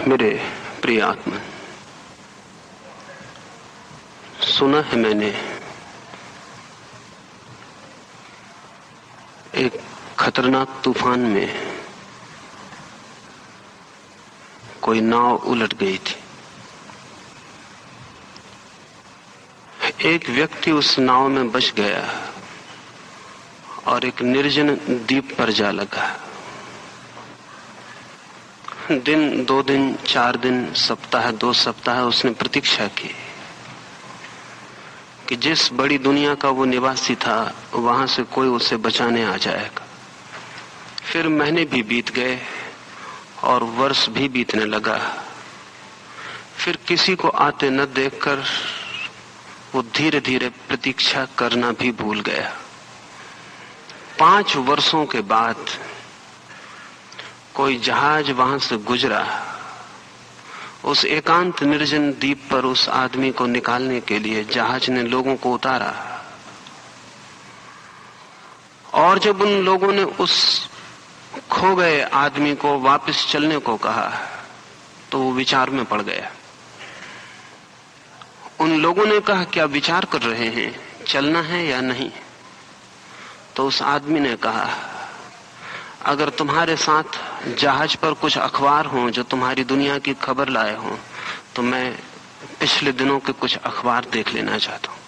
मेरे प्रिय आत्मा, सुना है मैंने एक खतरनाक तूफान में कोई नाव उलट गई थी। एक व्यक्ति उस नाव में बच गया और एक निर्जन द्वीप पर जा लगा। दिन, 2 दिन, 4 दिन, सप्ताह, 2 सप्ताह उसने प्रतीक्षा की कि जिस बड़ी दुनिया का वो निवासी था वहां से कोई उसे बचाने आ जाएगा। फिर महीने भी बीत गए और वर्ष भी बीतने लगा। फिर किसी को आते न देखकर वो धीरे धीरे प्रतीक्षा करना भी भूल गया। 5 वर्षों के बाद कोई जहाज वहां से गुजरा। उस एकांत निर्जन द्वीप पर उस आदमी को निकालने के लिए जहाज ने लोगों को उतारा, और जब उन लोगों ने उस खो गए आदमी को वापस चलने को कहा तो वो विचार में पड़ गया। उन लोगों ने कहा, क्या विचार कर रहे हैं, चलना है या नहीं? तो उस आदमी ने कहा, अगर तुम्हारे साथ जहाज पर कुछ अखबार हों जो तुम्हारी दुनिया की खबर लाए हों तो मैं पिछले दिनों के कुछ अखबार देख लेना चाहता हूं।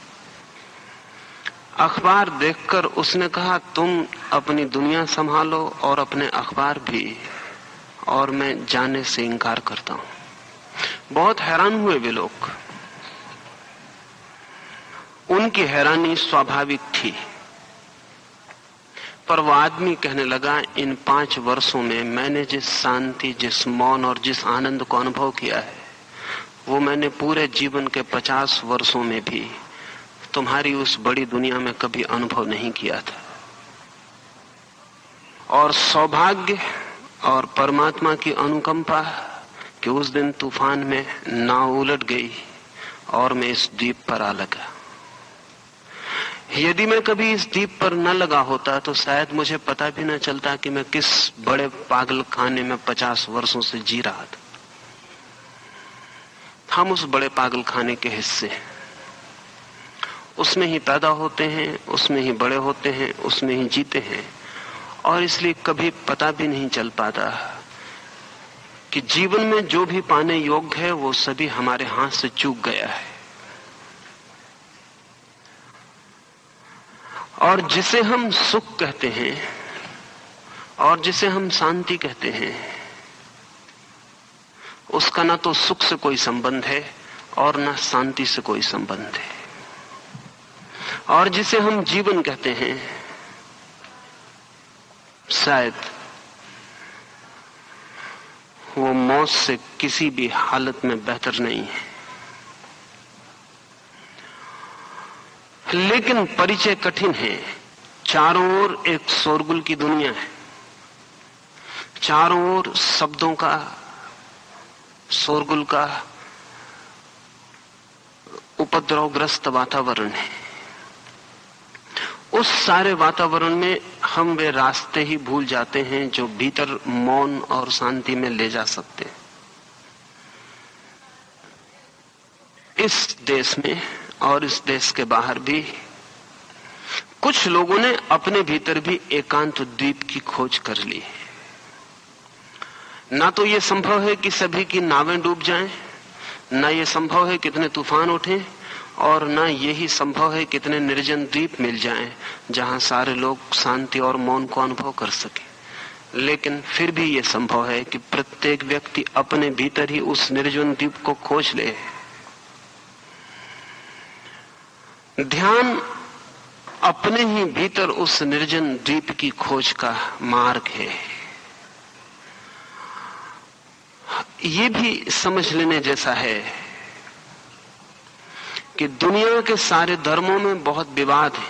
अखबार देखकर उसने कहा, तुम अपनी दुनिया संभालो और अपने अखबार भी, और मैं जाने से इनकार करता हूं। बहुत हैरान हुए वे लोग। उनकी हैरानी स्वाभाविक थी, पर वो आदमी कहने लगा, इन 5 वर्षों में मैंने जिस शांति, जिस मौन और जिस आनंद को अनुभव किया है वो मैंने पूरे जीवन के 50 वर्षों में भी तुम्हारी उस बड़ी दुनिया में कभी अनुभव नहीं किया था। और सौभाग्य और परमात्मा की अनुकंपा कि उस दिन तूफान में नाव उलट गई और मैं इस द्वीप पर आ लगा। यदि मैं कभी इस द्वीप पर न लगा होता तो शायद मुझे पता भी न चलता कि मैं किस बड़े पागल खाने में 50 वर्षों से जी रहा था। हम उस बड़े पागल खाने के हिस्से, उसमें ही पैदा होते हैं, उसमें ही बड़े होते हैं, उसमें ही जीते हैं, और इसलिए कभी पता भी नहीं चल पाता कि जीवन में जो भी पाने योग्य है वो सभी हमारे हाथ से चूक गया है। और जिसे हम सुख कहते हैं और जिसे हम शांति कहते हैं उसका ना तो सुख से कोई संबंध है और ना शांति से कोई संबंध है। और जिसे हम जीवन कहते हैं शायद वो मौत से किसी भी हालत में बेहतर नहीं है। लेकिन परिचय कठिन है। चारों ओर एक शोरगुल की दुनिया है, चारों ओर शब्दों का, शोरगुल का उपद्रवग्रस्त वातावरण है। उस सारे वातावरण में हम वे रास्ते ही भूल जाते हैं जो भीतर मौन और शांति में ले जा सकते हैं। इस देश में और इस देश के बाहर भी कुछ लोगों ने अपने भीतर भी एकांत द्वीप की खोज कर ली। ना तो ये संभव है कि सभी की नावें डूब जाएं, ना ये संभव है कितने तूफान उठें, और ना यही संभव है कितने निर्जन द्वीप मिल जाएं जहां सारे लोग शांति और मौन को अनुभव कर सके। लेकिन फिर भी ये संभव है कि प्रत्येक व्यक्ति अपने भीतर ही उस निर्जन द्वीप को खोज ले। ध्यान अपने ही भीतर उस निर्जन द्वीप की खोज का मार्ग है। ये भी समझ लेने जैसा है कि दुनिया के सारे धर्मों में बहुत विवाद है,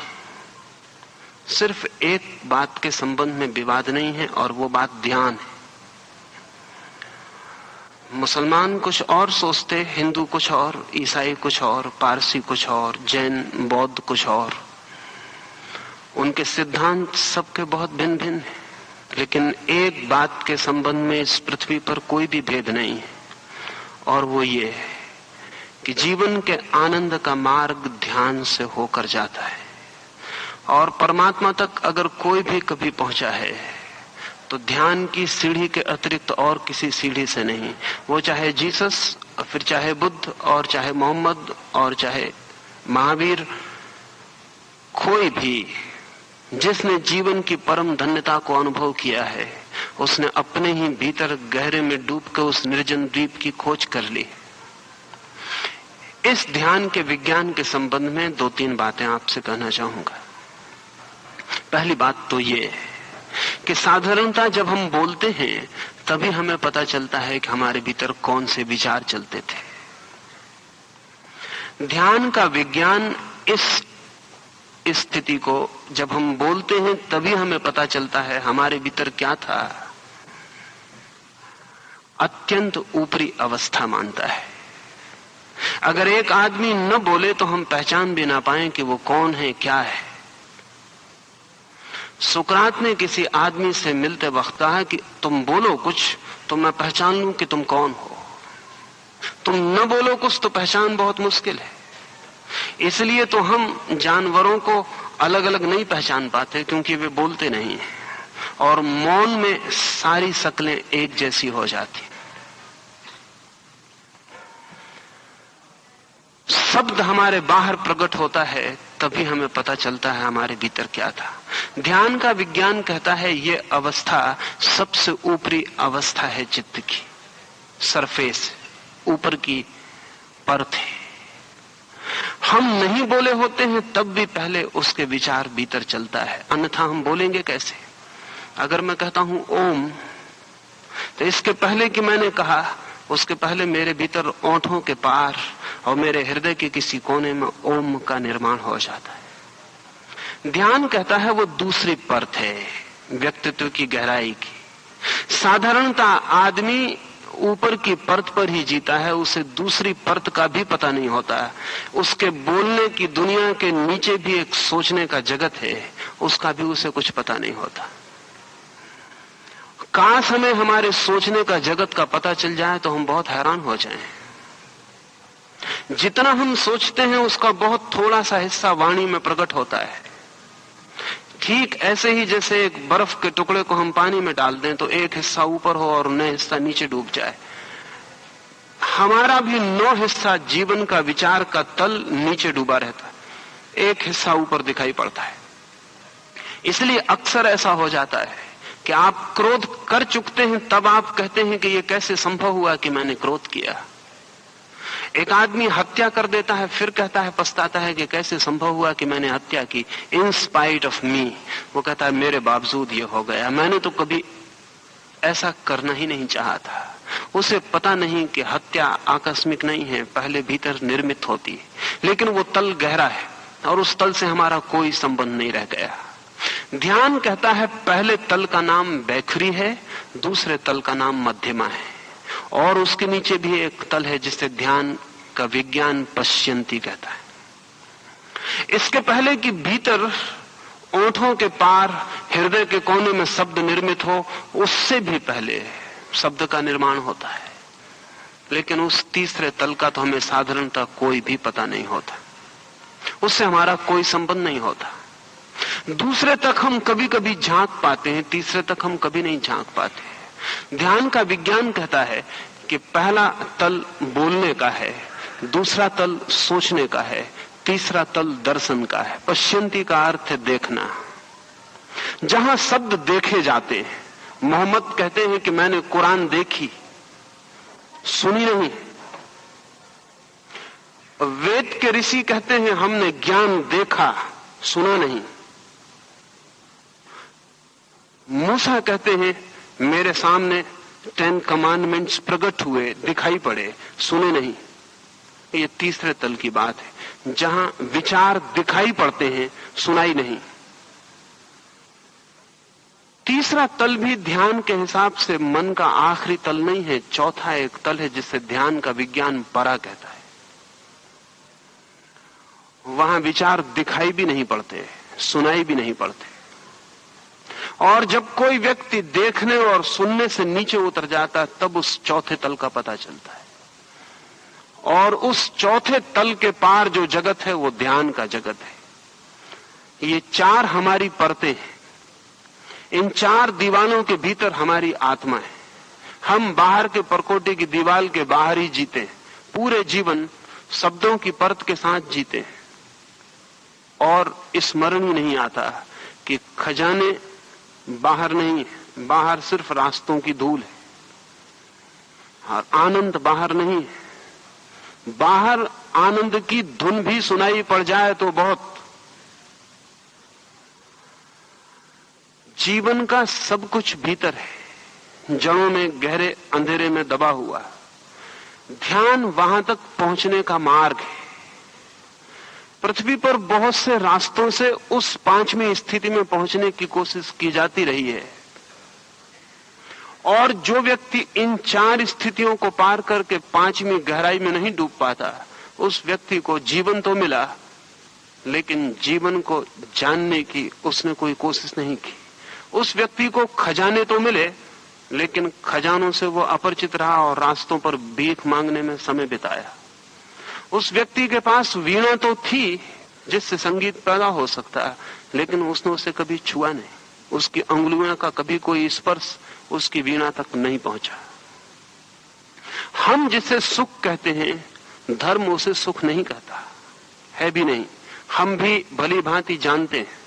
सिर्फ एक बात के संबंध में विवाद नहीं है और वो बात ध्यान है। मुसलमान कुछ और सोचते, हिंदू कुछ और, ईसाई कुछ और, पारसी कुछ और, जैन बौद्ध कुछ और। उनके सिद्धांत सबके बहुत भिन्न भिन्न हैं, लेकिन एक बात के संबंध में इस पृथ्वी पर कोई भी भेद नहीं है। और वो ये है कि जीवन के आनंद का मार्ग ध्यान से होकर जाता है, और परमात्मा तक अगर कोई भी कभी पहुंचा है तो ध्यान की सीढ़ी के अतिरिक्त और किसी सीढ़ी से नहीं। वो चाहे जीसस, फिर चाहे बुद्ध, और चाहे मोहम्मद, और चाहे महावीर, कोई भी जिसने जीवन की परम धन्यता को अनुभव किया है, उसने अपने ही भीतर गहरे में डूब कर उस निर्जन द्वीप की खोज कर ली। इस ध्यान के विज्ञान के संबंध में 2-3 बातें आपसे कहना चाहूंगा। पहली बात तो ये कि साधारणतः जब हम बोलते हैं तभी हमें पता चलता है कि हमारे भीतर कौन से विचार चलते थे। ध्यान का विज्ञान इस स्थिति को, जब हम बोलते हैं तभी हमें पता चलता है हमारे भीतर क्या था, अत्यंत ऊपरी अवस्था मानता है। अगर एक आदमी न बोले तो हम पहचान भी ना पाएं कि वो कौन है, क्या है। सुकरात ने किसी आदमी से मिलते वक्त कहा कि तुम बोलो कुछ तो मैं पहचान लूं कि तुम कौन हो। तुम न बोलो कुछ तो पहचान बहुत मुश्किल है। इसलिए तो हम जानवरों को अलग अलग नहीं पहचान पाते, क्योंकि वे बोलते नहीं हैं, और मौन में सारी शक्लें एक जैसी हो जाती। शब्द हमारे बाहर प्रकट होता है तभी हमें पता चलता है हमारे भीतर क्या था। ध्यान का विज्ञान कहता है ये अवस्था सबसे ऊपरी अवस्था है चित्त की, सरफेस, ऊपर की परत है। हम नहीं बोले होते हैं तब भी पहले उसके विचार भीतर चलता है, अन्यथा हम बोलेंगे कैसे। अगर मैं कहता हूं ओम, तो इसके पहले कि मैंने कहा, उसके पहले मेरे भीतर ओंठों के पार और मेरे हृदय के किसी कोने में ओम का निर्माण हो जाता है। ध्यान कहता है वो दूसरी परत है व्यक्तित्व की गहराई की। साधारणतः आदमी ऊपर की परत पर ही जीता है, उसे दूसरी परत का भी पता नहीं होता। उसके बोलने की दुनिया के नीचे भी एक सोचने का जगत है, उसका भी उसे कुछ पता नहीं होता। काश हमें हमारे सोचने का जगत का पता चल जाए तो हम बहुत हैरान हो जाएं। जितना हम सोचते हैं उसका बहुत थोड़ा सा हिस्सा वाणी में प्रकट होता है। ठीक ऐसे ही जैसे एक बर्फ के टुकड़े को हम पानी में डाल दें तो एक हिस्सा ऊपर हो और नया हिस्सा नीचे डूब जाए। हमारा भी 9 हिस्सा जीवन का विचार का तल नीचे डूबा रहता है, एक हिस्सा ऊपर दिखाई पड़ता है। इसलिए अक्सर ऐसा हो जाता है कि आप क्रोध कर चुकते हैं तब आप कहते हैं कि यह कैसे संभव हुआ कि मैंने क्रोध किया। एक आदमी हत्या कर देता है, फिर कहता है, पछताता है कि कैसे संभव हुआ कि मैंने हत्या की, इन स्पाइट ऑफ मी। वो कहता है मेरे बावजूद ये हो गया, मैंने तो कभी ऐसा करना ही नहीं चाहा था। उसे पता नहीं कि हत्या आकस्मिक नहीं है, पहले भीतर निर्मित होती है, लेकिन वो तल गहरा है और उस तल से हमारा कोई संबंध नहीं रह गया। ध्यान कहता है पहले तल का नाम बैखरी है, दूसरे तल का नाम मध्यमा है, और उसके नीचे भी एक तल है जिसे ध्यान का विज्ञान पश्यंती कहता है। इसके पहले कि भीतर ओंठों के पार हृदय के कोने में शब्द निर्मित हो, उससे भी पहले शब्द का निर्माण होता है। लेकिन उस तीसरे तल का तो हमें साधारणतः कोई भी पता नहीं होता, उससे हमारा कोई संबंध नहीं होता। दूसरे तक हम कभी कभी झांक पाते हैं, तीसरे तक हम कभी नहीं झांक पाते। ध्यान का विज्ञान कहता है कि पहला तल बोलने का है, दूसरा तल सोचने का है, तीसरा तल दर्शन का है। पश्यंती का अर्थ है देखना। जहां शब्द देखे जाते हैं, मोहम्मद कहते हैं कि मैंने कुरान देखी, सुनी नहीं। वेद के ऋषि कहते हैं हमने ज्ञान देखा, सुना नहीं। मूसा कहते हैं मेरे सामने 10 कमांडमेंट्स प्रकट हुए, दिखाई पड़े, सुने नहीं। ये तीसरे तल की बात है, जहां विचार दिखाई पड़ते हैं, सुनाई नहीं। तीसरा तल भी ध्यान के हिसाब से मन का आखिरी तल नहीं है, चौथा एक तल है जिसे ध्यान का विज्ञान परा कहता है। वहां विचार दिखाई भी नहीं पड़ते, सुनाई भी नहीं पड़ते। और जब कोई व्यक्ति देखने और सुनने से नीचे उतर जाता है तब उस चौथे तल का पता चलता है। और उस चौथे तल के पार जो जगत है वो ध्यान का जगत है। ये चार हमारी परतें हैं। इन चार दीवालों के भीतर हमारी आत्मा है। हम बाहर के परकोटे की दीवाल के बाहर ही जीते हैं, पूरे जीवन शब्दों की परत के साथ जीते हैं और स्मरण ही नहीं आता कि खजाने बाहर नहीं है, बाहर सिर्फ रास्तों की धूल है, और आनंद बाहर नहीं है। बाहर आनंद की धुन भी सुनाई पड़ जाए तो बहुत। जीवन का सब कुछ भीतर है, जड़ों में गहरे अंधेरे में दबा हुआ। ध्यान वहां तक पहुंचने का मार्ग है। पृथ्वी पर बहुत से रास्तों से उस पांचवी स्थिति में पहुंचने की कोशिश की जाती रही है, और जो व्यक्ति इन चार स्थितियों को पार करके पांचवी गहराई में नहीं डूब पाता, उस व्यक्ति को जीवन तो मिला, लेकिन जीवन को जानने की उसने कोई कोशिश नहीं की। उस व्यक्ति को खजाने तो मिले, लेकिन खजानों से वो अपरिचित रहा और रास्तों पर भीख मांगने में समय बिताया। उस व्यक्ति के पास वीणा तो थी जिससे संगीत पैदा हो सकता है, लेकिन उसने उसे कभी छुआ नहीं। उसकी अंगुलियों का कभी कोई स्पर्श उसकी वीणा तक नहीं पहुंचा। हम जिसे सुख कहते हैं, धर्म उसे सुख नहीं कहता है भी नहीं। हम भी भली भांति जानते हैं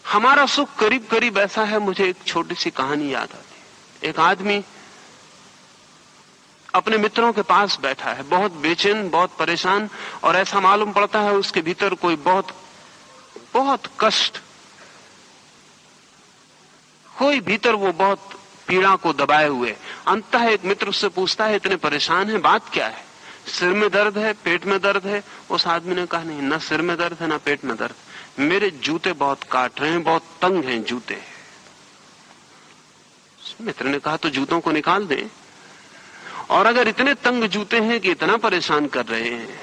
हमारा सुख करीब करीब ऐसा है। मुझे एक छोटी सी कहानी याद आती। एक आदमी अपने मित्रों के पास बैठा है, बहुत बेचैन, बहुत परेशान, और ऐसा मालूम पड़ता है उसके भीतर कोई बहुत बहुत कष्ट, कोई भीतर वो बहुत पीड़ा को दबाए हुए। अंततः एक मित्र उससे पूछता है, इतने परेशान है, बात क्या है? सिर में दर्द है, पेट में दर्द है? उस आदमी ने कहा, नहीं, ना सिर में दर्द है ना पेट में दर्द, मेरे जूते बहुत काट रहे हैं, बहुत तंग हैं जूते। मित्र ने कहा, तो जूतों को निकाल दें, और अगर इतने तंग जूते हैं कि इतना परेशान कर रहे हैं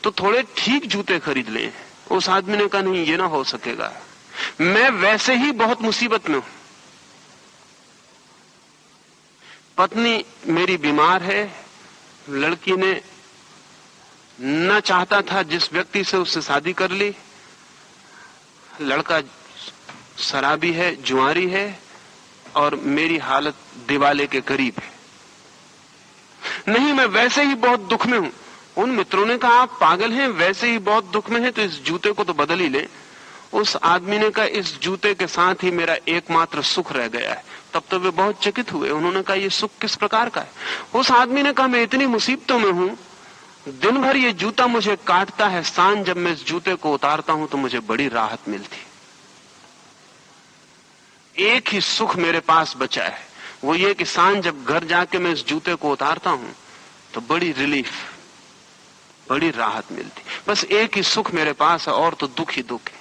तो थोड़े ठीक जूते खरीद लें। उस आदमी ने कहा, नहीं, ये ना हो सकेगा, मैं वैसे ही बहुत मुसीबत में हूं। पत्नी मेरी बीमार है, लड़की ने न चाहता था जिस व्यक्ति से उससे शादी कर ली, लड़का शराबी है, जुआरी है, और मेरी हालत दिवाले के करीब है। नहीं, मैं वैसे ही बहुत दुख में हूं। उन मित्रों ने कहा, आप पागल हैं, वैसे ही बहुत दुख में हैं तो इस जूते को तो बदल ही ले। उस आदमी ने कहा, इस जूते के साथ ही मेरा एकमात्र सुख रह गया है। तब तो वे बहुत चकित हुए। उन्होंने कहा, ये सुख किस प्रकार का है? उस आदमी ने कहा, मैं इतनी मुसीबतों में हूं, दिन भर ये जूता मुझे काटता है, सांझ जब मैं इस जूते को उतारता हूं तो मुझे बड़ी राहत मिलती। एक ही सुख मेरे पास बचा है, वो ये कि सांझ जब घर जाके मैं इस जूते को उतारता हूं तो बड़ी रिलीफ, बड़ी राहत मिलती। बस एक ही सुख मेरे पास है, और तो दुख ही दुख है।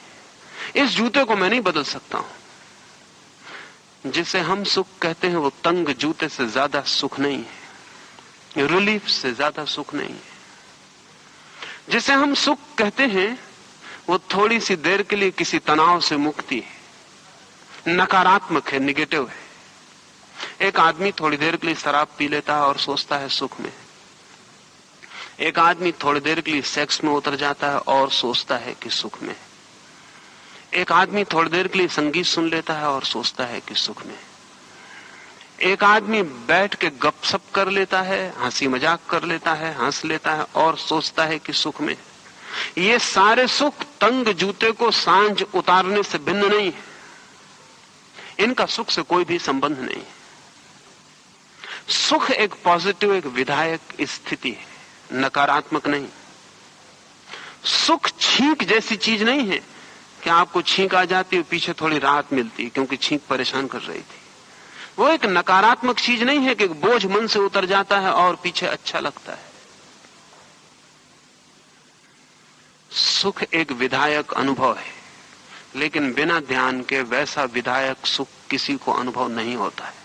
इस जूते को मैं नहीं बदल सकता हूं। जिसे हम सुख कहते हैं वो तंग जूते से ज्यादा सुख नहीं है, रिलीफ से ज्यादा सुख नहीं है। जिसे हम सुख कहते हैं वो थोड़ी सी देर के लिए किसी तनाव से मुक्ति है, नकारात्मक है, निगेटिव है। एक आदमी थोड़ी देर के लिए शराब पी लेता है और सोचता है सुख में। एक आदमी थोड़ी देर के लिए सेक्स में उतर जाता है और सोचता है कि सुख में। एक आदमी थोड़ी देर के लिए संगीत सुन लेता है और सोचता है कि सुख में। एक आदमी बैठ के गपशप कर लेता है, हंसी मजाक कर लेता है, हंस लेता है और सोचता है कि सुख में। ये सारे सुख तंग जूते को सांझ उतारने से भिन्न नहीं है। इनका सुख से कोई भी संबंध नहीं। सुख एक पॉजिटिव, एक विधायक स्थिति है, नकारात्मक नहीं। सुख छींक जैसी चीज नहीं है कि आपको छींक आ जाती है, पीछे थोड़ी राहत मिलती है क्योंकि छींक परेशान कर रही थी। वो एक नकारात्मक चीज नहीं है कि बोझ मन से उतर जाता है और पीछे अच्छा लगता है। सुख एक विधायक अनुभव है, लेकिन बिना ध्यान के वैसा विधायक सुख किसी को अनुभव नहीं होता है।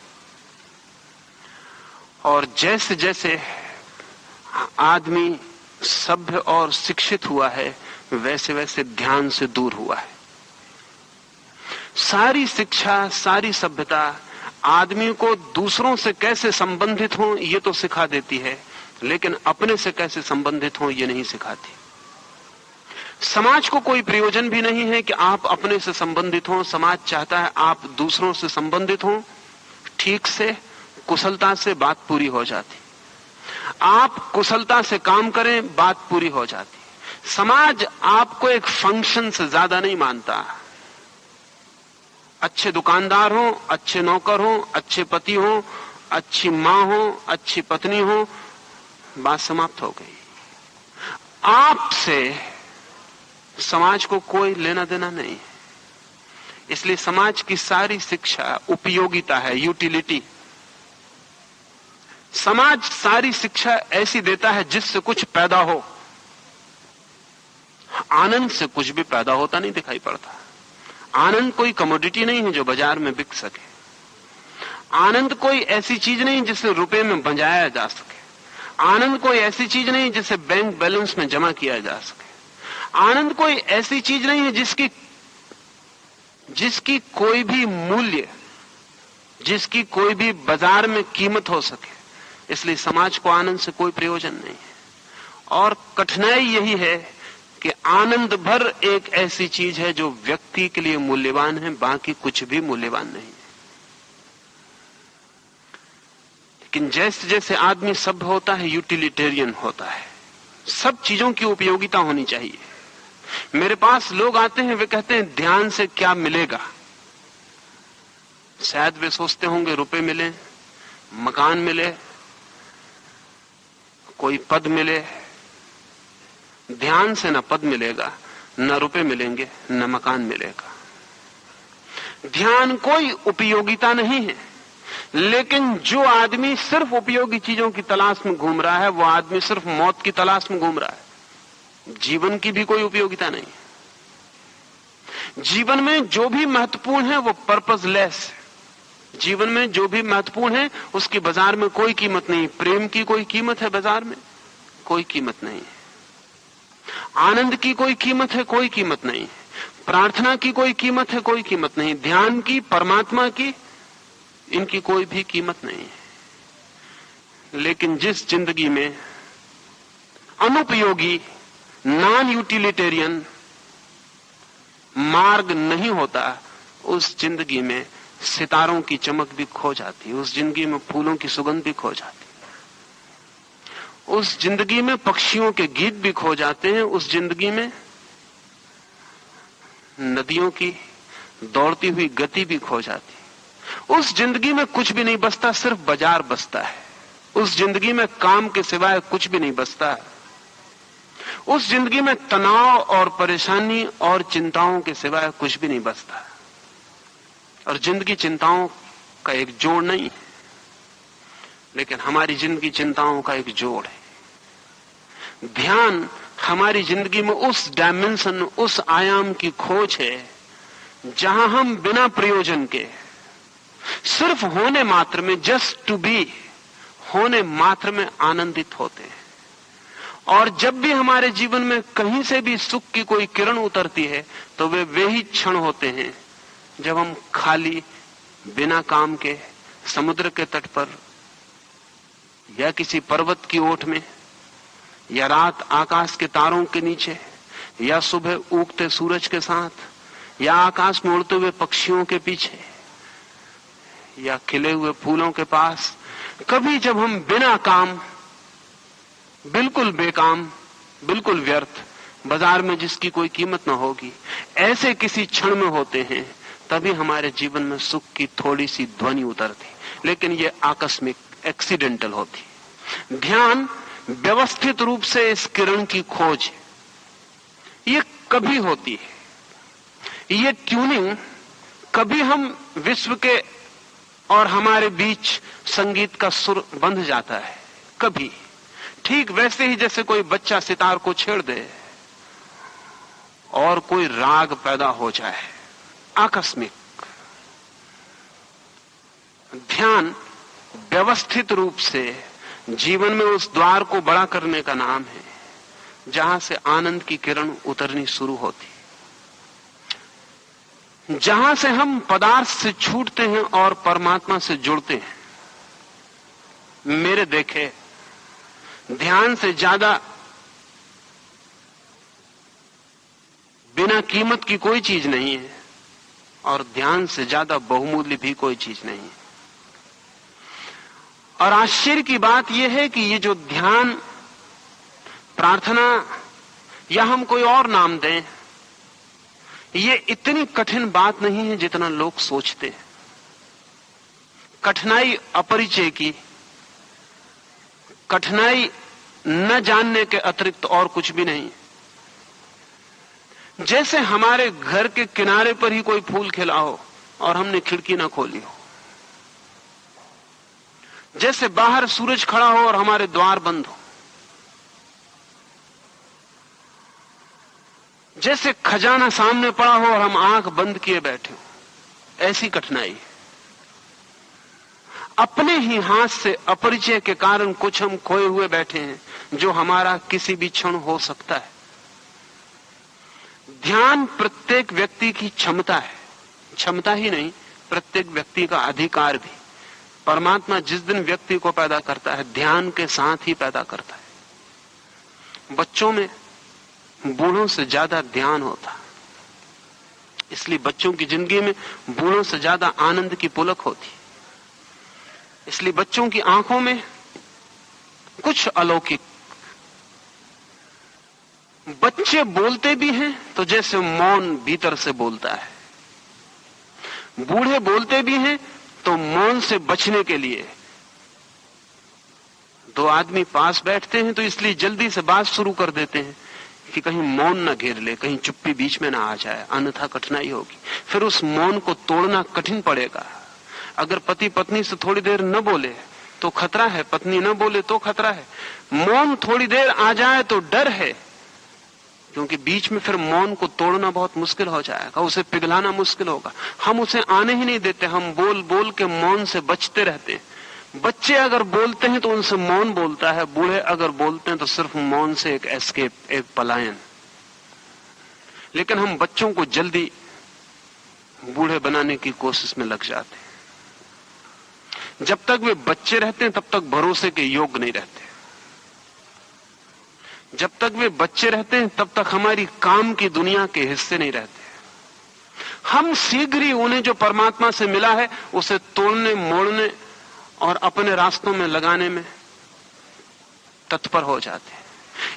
और जैसे जैसे आदमी सभ्य और शिक्षित हुआ है, वैसे वैसे ध्यान से दूर हुआ है। सारी शिक्षा, सारी सभ्यता आदमी को दूसरों से कैसे संबंधित हो ये तो सिखा देती है, लेकिन अपने से कैसे संबंधित हो ये नहीं सिखाती। समाज को कोई प्रयोजन भी नहीं है कि आप अपने से संबंधित हो। समाज चाहता है आप दूसरों से संबंधित हो। ठीक से, कुशलता से बात पूरी हो जाती। आप कुशलता से काम करें, बात पूरी हो जाती। समाज आपको एक फंक्शन से ज्यादा नहीं मानता। अच्छे दुकानदार हो, अच्छे नौकर हो, अच्छे पति हो, अच्छी मां हो, अच्छी पत्नी हो, बात समाप्त हो गई। आपसे समाज को कोई लेना देना नहीं है। इसलिए समाज की सारी शिक्षा उपयोगिता है, यूटिलिटी। समाज सारी शिक्षा ऐसी देता है जिससे कुछ पैदा हो। आनंद से कुछ भी पैदा होता नहीं दिखाई पड़ता। आनंद कोई कमोडिटी नहीं है जो बाजार में बिक सके। आनंद कोई ऐसी चीज नहीं जिसे रुपए में बंजाया जा सके। आनंद कोई ऐसी चीज नहीं जिसे बैंक बैलेंस में जमा किया जा सके। आनंद कोई ऐसी चीज नहीं है जिसकी कोई भी मूल्य, जिसकी कोई भी बाजार में कीमत हो सके। इसलिए समाज को आनंद से कोई प्रयोजन नहीं है। और कठिनाई यही है कि आनंद भर एक ऐसी चीज है जो व्यक्ति के लिए मूल्यवान है, बाकी कुछ भी मूल्यवान नहीं है। लेकिन जैसे जैसे आदमी सभ्य होता है, यूटिलिटेरियन होता है। सब चीजों की उपयोगिता होनी चाहिए। मेरे पास लोग आते हैं, वे कहते हैं ध्यान से क्या मिलेगा। शायद वे सोचते होंगे रुपए मिले, मकान मिले, कोई पद मिले। ध्यान से न पद मिलेगा, न रुपए मिलेंगे, न मकान मिलेगा। ध्यान कोई उपयोगिता नहीं है। लेकिन जो आदमी सिर्फ उपयोगी चीजों की तलाश में घूम रहा है, वो आदमी सिर्फ मौत की तलाश में घूम रहा है। जीवन की भी कोई उपयोगिता नहीं। जीवन में जो भी महत्वपूर्ण है वो पर्पसलेस है। जीवन में जो भी महत्वपूर्ण है उसकी बाजार में कोई कीमत नहीं। प्रेम की कोई कीमत है बाजार में? कोई कीमत नहीं है। आनंद की कोई कीमत है? कोई कीमत नहीं है। प्रार्थना की कोई कीमत है? कोई कीमत नहीं। ध्यान की, परमात्मा की, इनकी कोई भी कीमत नहीं है। लेकिन जिस जिंदगी में अनुपयोगी, नॉन यूटिलिटेरियन मार्ग नहीं होता, उस जिंदगी में सितारों की चमक भी खो जाती है। उस जिंदगी में फूलों की सुगंध भी खो जाती है। उस जिंदगी में पक्षियों के गीत भी खो जाते हैं। उस जिंदगी में नदियों की दौड़ती हुई गति भी खो जाती है। उस जिंदगी में कुछ भी नहीं बचता, सिर्फ बाजार बचता है। उस जिंदगी में काम के सिवाय कुछ भी नहीं बचता है। उस जिंदगी में तनाव और परेशानी और चिंताओं के सिवाय कुछ भी नहीं बचता। और जिंदगी चिंताओं का एक जोड़ नहीं है, लेकिन हमारी जिंदगी चिंताओं का एक जोड़ है। ध्यान हमारी जिंदगी में उस डायमेंशन, उस आयाम की खोज है जहां हम बिना प्रयोजन के, सिर्फ होने मात्र में, जस्ट टू बी, होने मात्र में आनंदित होते हैं। और जब भी हमारे जीवन में कहीं से भी सुख की कोई किरण उतरती है तो वे ही क्षण होते हैं जब हम खाली, बिना काम के, समुद्र के तट पर या किसी पर्वत की ओट में, या रात आकाश के तारों के नीचे, या सुबह उगते सूरज के साथ, या आकाश में उड़ते हुए पक्षियों के पीछे, या खिले हुए फूलों के पास, कभी जब हम बिना काम, बिल्कुल बेकाम, बिल्कुल व्यर्थ, बाजार में जिसकी कोई कीमत न होगी, ऐसे किसी क्षण में होते हैं, तभी हमारे जीवन में सुख की थोड़ी सी ध्वनि उतरती। लेकिन ये आकस्मिक, एक्सीडेंटल होती। ध्यान व्यवस्थित रूप से इस किरण की खोज है। ये कभी होती है। ये ट्यूनिंग कभी हम विश्व के और हमारे बीच संगीत का सुर बंध जाता है, कभी। ठीक वैसे ही जैसे कोई बच्चा सितार को छेड़ दे और कोई राग पैदा हो जाए, आकस्मिक। ध्यान व्यवस्थित रूप से जीवन में उस द्वार को बड़ा करने का नाम है जहां से आनंद की किरण उतरनी शुरू होती। जहां से हम पदार्थ से छूटते हैं और परमात्मा से जुड़ते हैं। मेरे देखे ध्यान से ज्यादा बिना कीमत की कोई चीज नहीं है और ध्यान से ज्यादा बहुमूल्य भी कोई चीज नहीं है। और आश्चर्य की बात यह है कि ये जो ध्यान, प्रार्थना या हम कोई और नाम दें, ये इतनी कठिन बात नहीं है जितना लोग सोचते हैं। कठिनाई अपरिचय की, कठिनाई न जानने के अतिरिक्त और कुछ भी नहीं। जैसे हमारे घर के किनारे पर ही कोई फूल खिला हो और हमने खिड़की न खोली हो, जैसे बाहर सूरज खड़ा हो और हमारे द्वार बंद हो, जैसे खजाना सामने पड़ा हो और हम आंख बंद किए बैठे हो, ऐसी कठिनाई। अपने ही हाथ से अपरिचय के कारण कुछ हम खोए हुए बैठे हैं जो हमारा किसी भी क्षण हो सकता है। ध्यान प्रत्येक व्यक्ति की क्षमता है, क्षमता ही नहीं, प्रत्येक व्यक्ति का अधिकार भी। परमात्मा जिस दिन व्यक्ति को पैदा करता है, ध्यान के साथ ही पैदा करता है। बच्चों में बूढ़ों से ज्यादा ध्यान होता, इसलिए बच्चों की जिंदगी में बूढ़ों से ज्यादा आनंद की पुलक होती। इसलिए बच्चों की आंखों में कुछ अलौकिक। बच्चे बोलते भी हैं तो जैसे मौन भीतर से बोलता है, बूढ़े बोलते भी हैं तो मौन से बचने के लिए। दो आदमी पास बैठते हैं तो इसलिए जल्दी से बात शुरू कर देते हैं कि कहीं मौन न घेर ले, कहीं चुप्पी बीच में ना आ जाए, अन्यथा कठिनाई होगी। फिर उस मौन को तोड़ना कठिन पड़ेगा। अगर पति पत्नी से थोड़ी देर न बोले तो खतरा है, पत्नी न बोले तो खतरा है। मौन थोड़ी देर आ जाए तो डर है, क्योंकि बीच में फिर मौन को तोड़ना बहुत मुश्किल हो जाएगा, उसे पिघलाना मुश्किल होगा। हम उसे आने ही नहीं देते, हम बोल बोल के मौन से बचते रहते हैं। बच्चे अगर बोलते हैं तो उनसे मौन बोलता है, बूढ़े अगर बोलते हैं तो सिर्फ मौन से एक एस्केप, एक पलायन। लेकिन हम बच्चों को जल्दी बूढ़े बनाने की कोशिश में लग जाते हैं। जब तक वे बच्चे रहते हैं तब तक भरोसे के योग्य नहीं रहते। जब तक वे बच्चे रहते हैं तब तक हमारी काम की दुनिया के हिस्से नहीं रहते। हम शीघ्र ही उन्हें जो परमात्मा से मिला है उसे तोड़ने, मोड़ने और अपने रास्तों में लगाने में तत्पर हो जाते हैं।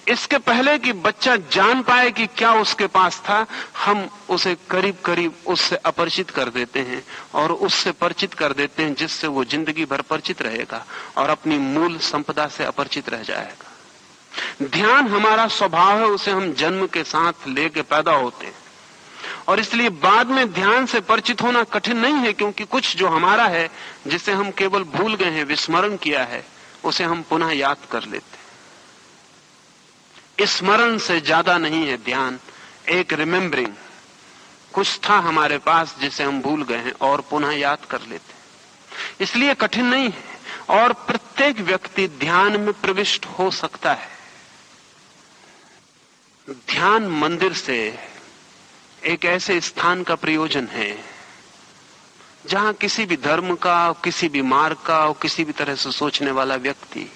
इसके पहले कि बच्चा जान पाए कि क्या उसके पास था, हम उसे करीब करीब उससे अपरिचित कर देते हैं और उससे परिचित कर देते हैं जिससे वो जिंदगी भर परिचित रहेगा और अपनी मूल संपदा से अपरिचित रह जाएगा। ध्यान हमारा स्वभाव है, उसे हम जन्म के साथ लेके पैदा होते हैं और इसलिए बाद में ध्यान से परिचित होना कठिन नहीं है, क्योंकि कुछ जो हमारा है, जिसे हम केवल भूल गए हैं, विस्मरण किया है, उसे हम पुनः याद कर लेते हैं। स्मरण से ज्यादा नहीं है ध्यान, एक रिमेम्बरिंग। कुछ था हमारे पास जिसे हम भूल गए हैं और पुनः याद कर लेते हैं, इसलिए कठिन नहीं है और प्रत्येक व्यक्ति ध्यान में प्रविष्ट हो सकता है। ध्यान मंदिर से एक ऐसे स्थान का प्रयोजन है जहां किसी भी धर्म का, किसी भी मार्ग का और किसी भी तरह से सोचने वाला व्यक्ति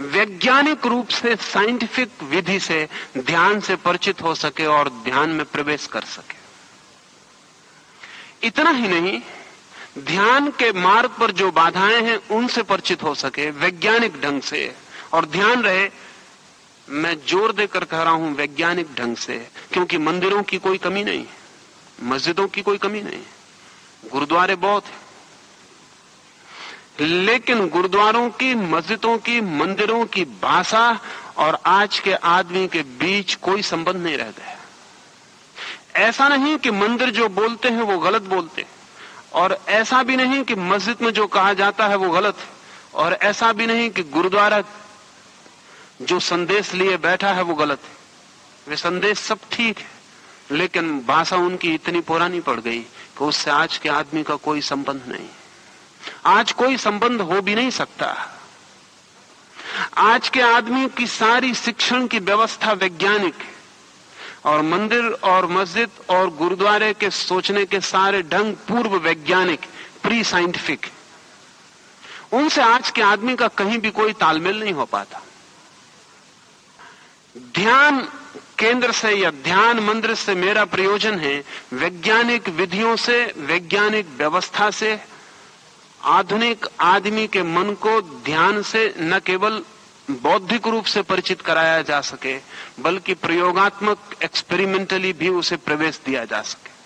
वैज्ञानिक रूप से, साइंटिफिक विधि से ध्यान से परिचित हो सके और ध्यान में प्रवेश कर सके। इतना ही नहीं, ध्यान के मार्ग पर जो बाधाएं हैं उनसे परिचित हो सके वैज्ञानिक ढंग से। और ध्यान रहे, मैं जोर देकर कह रहा हूं वैज्ञानिक ढंग से, क्योंकि मंदिरों की कोई कमी नहीं, मस्जिदों की कोई कमी नहीं, गुरुद्वारे बहुत हैं, लेकिन गुरुद्वारों की, मस्जिदों की, मंदिरों की भाषा और आज के आदमी के बीच कोई संबंध नहीं रह गया। ऐसा नहीं कि मंदिर जो बोलते हैं वो गलत बोलते हैं, और ऐसा भी नहीं कि मस्जिद में जो कहा जाता है वो गलत है, और ऐसा भी नहीं कि गुरुद्वारा जो संदेश लिए बैठा है वो गलत है। वे संदेश सब ठीक है, लेकिन भाषा उनकी इतनी पुरानी पड़ गई कि उससे आज के आदमी का कोई संबंध नहीं। आज कोई संबंध हो भी नहीं सकता। आज के आदमी की सारी शिक्षण की व्यवस्था वैज्ञानिक है। और मंदिर और मस्जिद और गुरुद्वारे के सोचने के सारे ढंग पूर्व वैज्ञानिक, प्री साइंटिफिक। उनसे आज के आदमी का कहीं भी कोई तालमेल नहीं हो पाता। ध्यान केंद्र से या ध्यान मंदिर से मेरा प्रयोजन है वैज्ञानिक विधियों से, वैज्ञानिक व्यवस्था से आधुनिक आदमी के मन को ध्यान से न केवल बौद्धिक रूप से परिचित कराया जा सके, बल्कि प्रयोगात्मक एक्सपेरिमेंटली भी उसे प्रवेश दिया जा सके।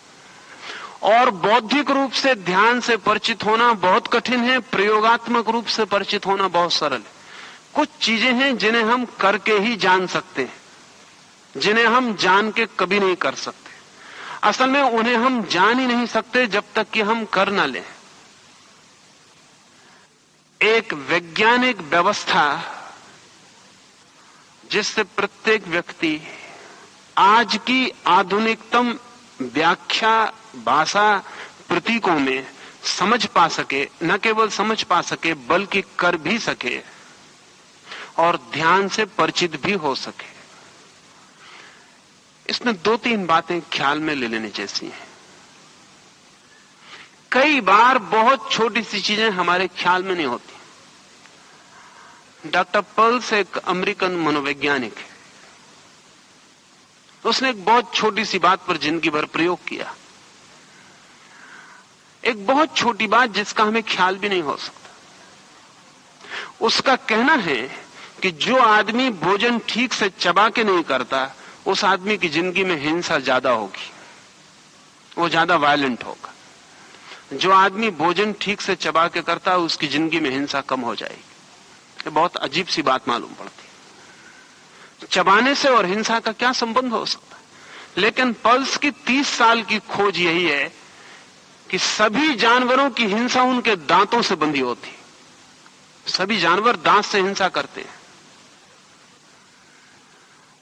और बौद्धिक रूप से ध्यान से परिचित होना बहुत कठिन है, प्रयोगात्मक रूप से परिचित होना बहुत सरल है। कुछ चीजें हैं जिन्हें हम करके ही जान सकते हैं, जिन्हें हम जान के कभी नहीं कर सकते। असल में उन्हें हम जान ही नहीं सकते जब तक कि हम कर न लें। एक वैज्ञानिक व्यवस्था जिससे प्रत्येक व्यक्ति आज की आधुनिकतम व्याख्या, भाषा, प्रतीकों में समझ पा सके, न केवल समझ पा सके बल्कि कर भी सके और ध्यान से परिचित भी हो सके। इसमें 2-3 बातें ख्याल में ले लेने जैसी हैं। कई बार बहुत छोटी सी चीजें हमारे ख्याल में नहीं होती। डॉक्टर पर्ल्स एक अमेरिकन मनोवैज्ञानिक है। उसने एक बहुत छोटी सी बात पर जिंदगी भर प्रयोग किया, एक बहुत छोटी बात जिसका हमें ख्याल भी नहीं हो सकता। उसका कहना है कि जो आदमी भोजन ठीक से चबा के नहीं करता, उस आदमी की जिंदगी में हिंसा ज्यादा होगी, वो ज्यादा वायलेंट होगा। जो आदमी भोजन ठीक से चबा के करता है, उसकी जिंदगी में हिंसा कम हो जाएगी। ये बहुत अजीब सी बात मालूम पड़ती है। चबाने से और हिंसा का क्या संबंध हो सकता है? लेकिन पर्ल्स की 30 साल की खोज यही है कि सभी जानवरों की हिंसा उनके दांतों से बंधी होती। सभी जानवर दांत से हिंसा करते हैं।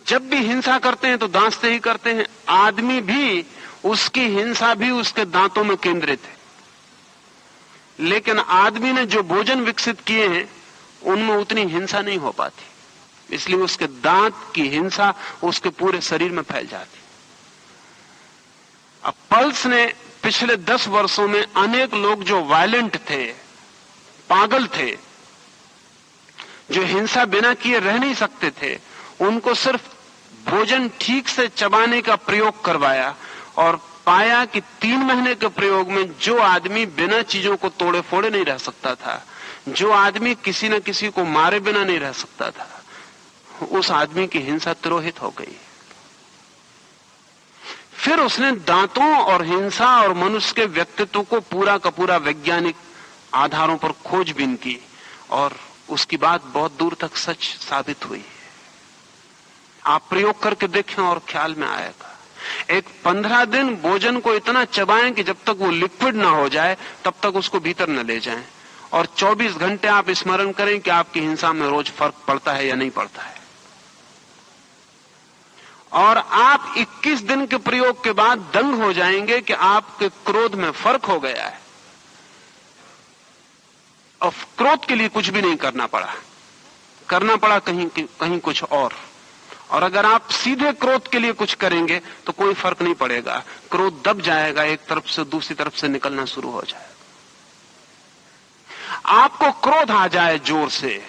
जब भी हिंसा करते हैं तो दांत से ही करते हैं। आदमी भी, उसकी हिंसा भी उसके दांतों में केंद्रित है। लेकिन आदमी ने जो भोजन विकसित किए हैं उनमें उतनी हिंसा नहीं हो पाती, इसलिए उसके दांत की हिंसा उसके पूरे शरीर में फैल जाती। अब पर्ल्स ने पिछले 10 वर्षों में अनेक लोग जो वायलेंट थे, पागल थे, जो हिंसा बिना किए रह नहीं सकते थे, उनको सिर्फ भोजन ठीक से चबाने का प्रयोग करवाया और पाया कि 3 महीने के प्रयोग में जो आदमी बिना चीजों को तोड़े फोड़े नहीं रह सकता था, जो आदमी किसी न किसी को मारे बिना नहीं रह सकता था, उस आदमी की हिंसा तिरोहित हो गई। फिर उसने दांतों और हिंसा और मनुष्य के व्यक्तित्व को पूरा का पूरा वैज्ञानिक आधारों पर खोजबीन की और उसकी बात बहुत दूर तक सच साबित हुई। आप प्रयोग करके देखें और ख्याल में आएगा। एक 15 दिन भोजन को इतना चबाएं कि जब तक वो लिक्विड ना हो जाए तब तक उसको भीतर न ले जाएं, और 24 घंटे आप स्मरण करें कि आपकी हिंसा में रोज फर्क पड़ता है या नहीं पड़ता है। और आप 21 दिन के प्रयोग के बाद दंग हो जाएंगे कि आपके क्रोध में फर्क हो गया है और क्रोध के लिए कुछ भी नहीं करना पड़ा कहीं कुछ और अगर आप सीधे क्रोध के लिए कुछ करेंगे तो कोई फर्क नहीं पड़ेगा, क्रोध दब जाएगा, एक तरफ से दूसरी तरफ से निकलना शुरू हो जाएगा। आपको क्रोध आ जाए जोर से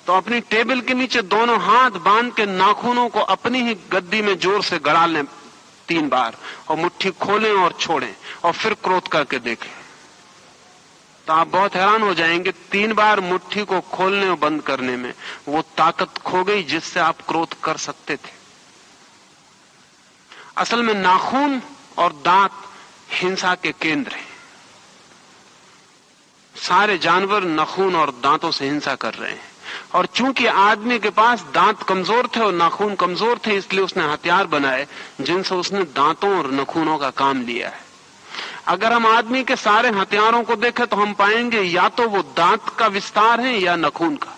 तो अपनी टेबल के नीचे दोनों हाथ बांध के नाखूनों को अपनी ही गद्दी में जोर से गड़ा लें 3 बार और मुट्ठी खोलें और छोड़ें और फिर क्रोध करके देखें, तो आप बहुत हैरान हो जाएंगे। 3 बार मुट्ठी को खोलने और बंद करने में वो ताकत खो गई जिससे आप क्रोध कर सकते थे। असल में नाखून और दांत हिंसा के केंद्र हैं। सारे जानवर नाखून और दांतों से हिंसा कर रहे हैं, और चूंकि आदमी के पास दांत कमजोर थे और नाखून कमजोर थे, इसलिए उसने हथियार बनाए जिनसे उसने दांतों और नाखूनों का काम लिया है। अगर हम आदमी के सारे हथियारों को देखें तो हम पाएंगे या तो वो दांत का विस्तार है या नाखून का।